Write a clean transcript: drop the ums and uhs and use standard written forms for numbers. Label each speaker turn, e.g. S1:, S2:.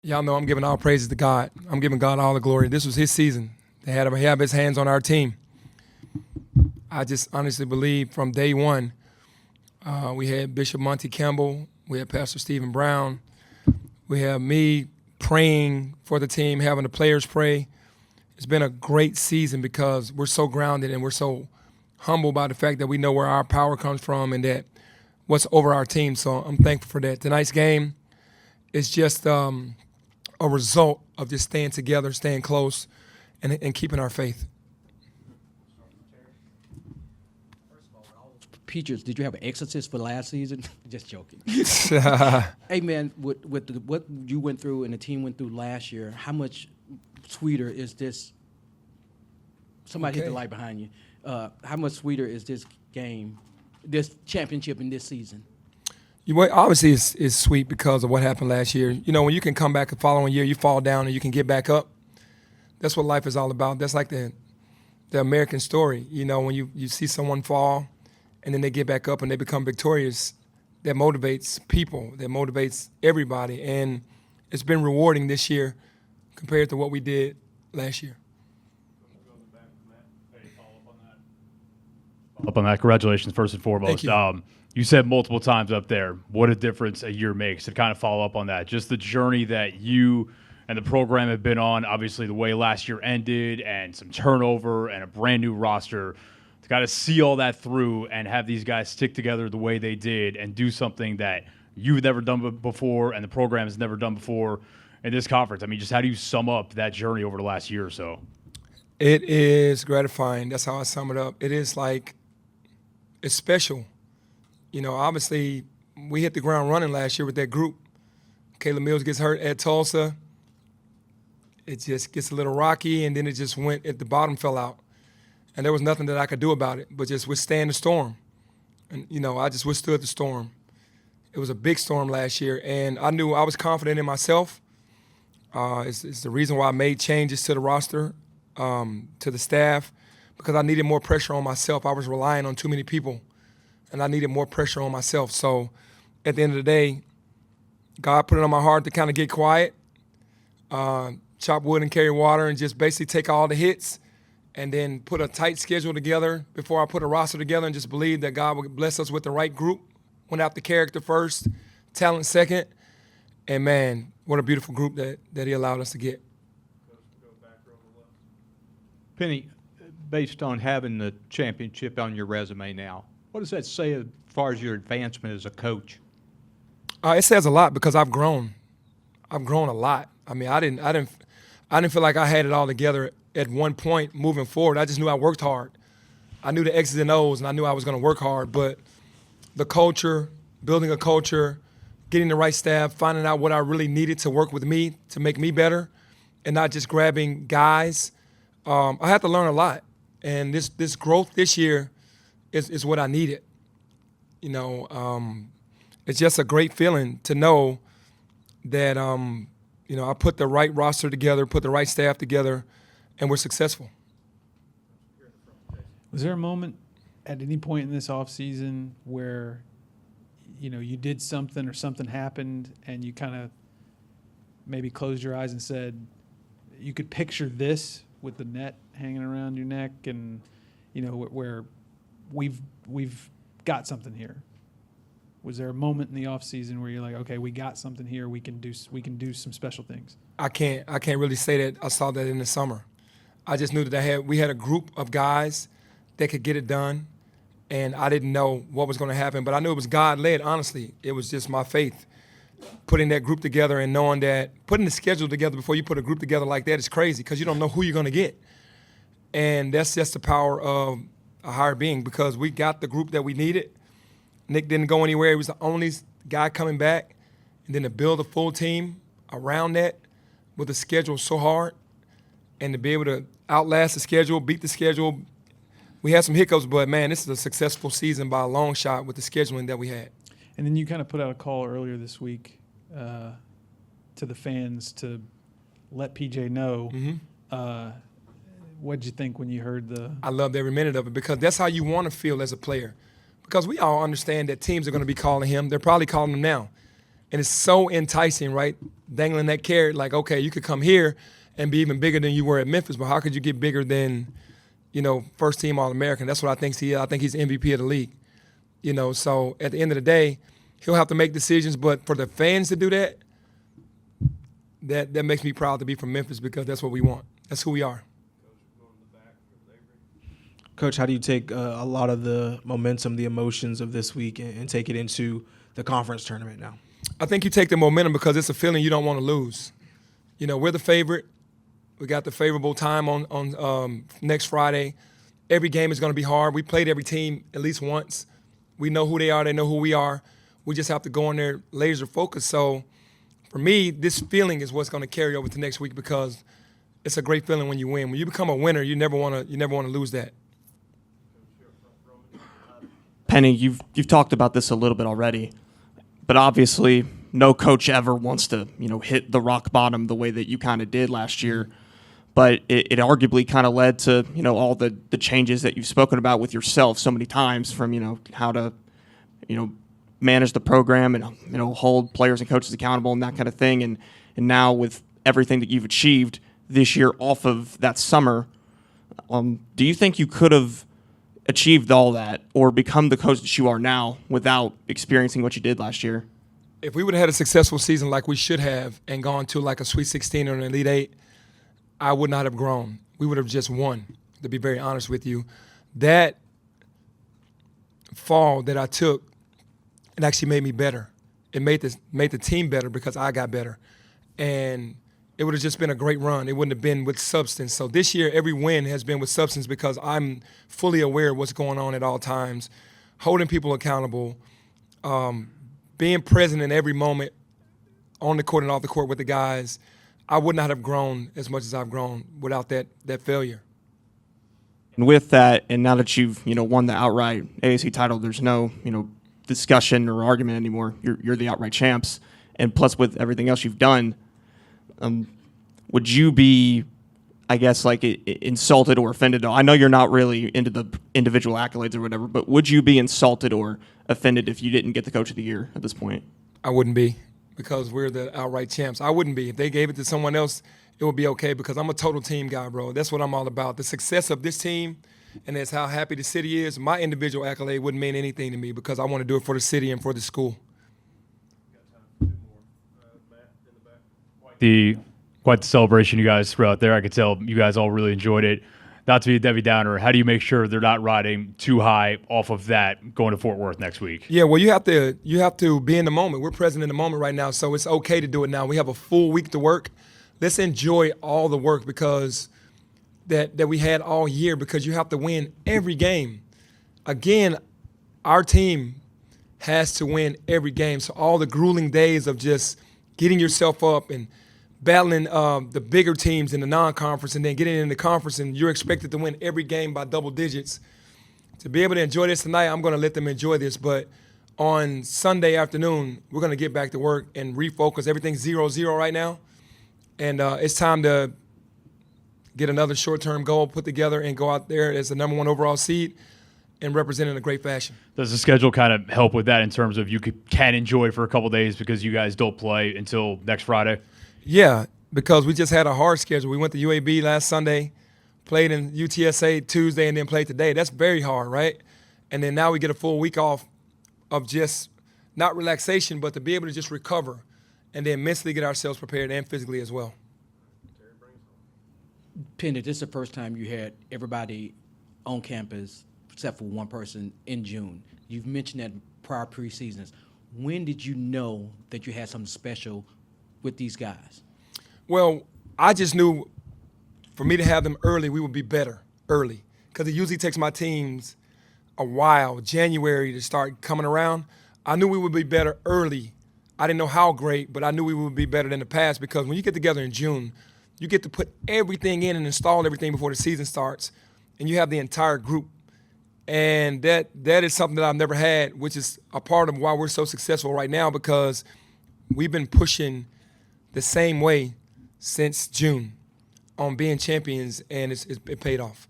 S1: Y'all know I'm giving all praises to God. I'm giving God all the glory. This was his season. They had to have his hands on our team. I just honestly believe from day one, we had Bishop Monty Campbell, we had Pastor Stephen Brown, we have me praying for the team, having the players pray. It's been a great season because we're so grounded and we're so humbled by the fact that we know where our power comes from and that what's over our team. So I'm thankful for that. Tonight's game is just a result of just staying together, staying close, and keeping our faith.
S2: Peaches, did you have an exorcist for last season? Just joking. Hey, man, with what you went through and the team went through last year, how much sweeter is this? Somebody hit the light behind you. How much sweeter is this game, this championship in this season?
S1: Obviously, it's sweet because of what happened last year. You know, when you can come back the following year, you fall down and you can get back up. That's what life is all about. That's like the American story. You know, when you see someone fall and then they get back up and they become victorious, that motivates people, that motivates everybody. And it's been rewarding this year compared to what we did last year.
S3: Up on that, congratulations first and foremost.
S1: Thank you.
S3: You said multiple times up there what a difference a year makes. To kind of follow up on that, just the journey that you and the program have been on, obviously the way last year ended and some turnover and a brand new roster, to kind of see all that through and have these guys stick together the way they did and do something that you've never done before and the program has never done before in this conference. I mean, just how do you sum up that journey over the last year or so?
S1: It is gratifying. That's how I sum it up. It is like, it's special. You know, obviously, we hit the ground running last year with that group. Caleb Mills gets hurt at Tulsa. It just gets a little rocky, and then it just went, at the bottom fell out. And there was nothing that I could do about it but just withstand the storm. And, you know, I just withstood the storm. It was a big storm last year, and I knew I was confident in myself. It's the reason why I made changes to the roster, to the staff, because I needed more pressure on myself. I was relying on too many people, and I needed more pressure on myself. So at the end of the day, God put it on my heart to kind of get quiet, chop wood and carry water, and just basically take all the hits and then put a tight schedule together before I put a roster together and just believe that God would bless us with the right group. Went after character first, talent second, and, man, what a beautiful group that he allowed us to get.
S4: Penny, based on having the championship on your resume now, what does that say as far as your advancement as a coach?
S1: It says a lot because I've grown. I've grown a lot. I mean, I didn't feel like I had it all together at one point moving forward. I just knew I worked hard. I knew the X's and O's, and I knew I was going to work hard. But the culture, building a culture, getting the right staff, finding out what I really needed to work with me to make me better, and not just grabbing guys. I had to learn a lot, and this growth this year is what I needed. You know, it's just a great feeling to know that you know, I put the right roster together, put the right staff together, and we're successful.
S5: Was there a moment at any point in this offseason where, you know, you did something or something happened and you kind of maybe closed your eyes and said, you could picture this with the net hanging around your neck and, you know, where we've got something here? Was there a moment in the offseason where you're like, okay, we got something here, we can do some special things? I can't
S1: really say that I saw that in the summer. I just knew that we had a group of guys that could get it done, and I didn't know what was going to happen, but I knew it was God-led, honestly. It was just my faith. Putting that group together and knowing that putting the schedule together before you put a group together like that is crazy because you don't know who you're going to get. And that's just the power of a higher being because we got the group that we needed. Nick didn't go anywhere. He was the only guy coming back. And then to build a full team around that with the schedule so hard and to be able to outlast the schedule, beat the schedule. We had some hiccups, but, man, this is a successful season by a long shot with the scheduling that we had.
S5: And then you kind of put out a call earlier this week to the fans to let PJ know.
S1: Mm-hmm.
S5: What did you think when you heard
S1: I loved every minute of it because that's how you want to feel as a player. Because we all understand that teams are going to be calling him. They're probably calling him now. And it's so enticing, right? Dangling that carrot, like, okay, you could come here and be even bigger than you were at Memphis, but how could you get bigger than, first team All-American? That's what I think he is. I think he's MVP of the league. So at the end of the day, he'll have to make decisions, but for the fans to do that, that makes me proud to be from Memphis because that's what we want. That's who we are.
S6: Coach, how do you take a lot of the momentum, the emotions of this week and take it into the conference tournament now?
S1: I think you take the momentum because it's a feeling you don't want to lose. We're the favorite. We got the favorable time on next Friday. Every game is going to be hard. We played every team at least once. We know who they are. They know who we are. We just have to go in there laser focused. So for me, this feeling is what's going to carry over to next week because it's a great feeling when you win. When you become a winner, you never want to lose that.
S7: Penny, you've talked about this a little bit already, but obviously no coach ever wants to, hit the rock bottom the way that you kind of did last year. But it arguably kind of led to, all the changes that you've spoken about with yourself so many times from, how to, manage the program and, hold players and coaches accountable and that kind of thing. And now with everything that you've achieved this year off of that summer, do you think you could have achieved all that or become the coach that you are now without experiencing what you did last year?
S1: If we would have had a successful season like we should have and gone to like a Sweet 16 or an Elite 8, I would not have grown. We would have just won, to be very honest with you. That fall that I took, it actually made me better. It made the team better because I got better. And it would have just been a great run. It wouldn't have been with substance. So this year, every win has been with substance because I'm fully aware of what's going on at all times, holding people accountable, being present in every moment on the court and off the court with the guys. I would not have grown as much as I've grown without that failure.
S7: And with that, and now that you've won the outright AAC title, there's no discussion or argument anymore. You're the outright champs, and plus with everything else you've done, would you be, I guess, like insulted or offended? I know you're not really into the individual accolades or whatever, but would you be insulted or offended if you didn't get the Coach of the Year at this point?
S1: I wouldn't be. Because we're the outright champs. I wouldn't be. If they gave it to someone else, it would be okay because I'm a total team guy, bro. That's what I'm all about. The success of this team and that's how happy the city is, my individual accolade wouldn't mean anything to me because I want to do it for the city and for the school.
S3: Quite the celebration you guys threw out there. I could tell you guys all really enjoyed it. Not to be a Debbie Downer, how do you make sure they're not riding too high off of that going to Fort Worth next week?
S1: Yeah, well, you have to be in the moment. We're present in the moment right now, so it's okay to do it now. We have a full week to work. Let's enjoy all the work because that we had all year because you have to win every game. Again, our team has to win every game. So all the grueling days of just getting yourself up and battling the bigger teams in the non-conference and then getting in the conference and you're expected to win every game by double digits. To be able to enjoy this tonight, I'm going to let them enjoy this. But on Sunday afternoon, we're going to get back to work and refocus. Everything's 0-0 right now. And it's time to get another short-term goal put together and go out there as the number 1 overall seed and represent in a great fashion.
S3: Does the schedule kind of help with that in terms of you can enjoy for a couple days because you guys don't play until next Friday?
S1: Yeah, because we just had a hard schedule. We went to UAB last Sunday, played in UTSA Tuesday, and then played today. That's very hard, right? And then now we get a full week off of just not relaxation, but to be able to just recover and then mentally get ourselves prepared and physically as well.
S2: Penny, this is the first time you had everybody on campus except for one person in June. You've mentioned that in prior preseasons. When did you know that you had something special with these guys?
S1: Well, I just knew for me to have them early, we would be better early because it usually takes my teams a while, January, to start coming around. I knew we would be better early. I didn't know how great, but I knew we would be better than the past because when you get together in June, you get to put everything in and install everything before the season starts, and you have the entire group. And that is something that I've never had, which is a part of why we're so successful right now because we've been pushing the same way since June on being champions, and it paid off.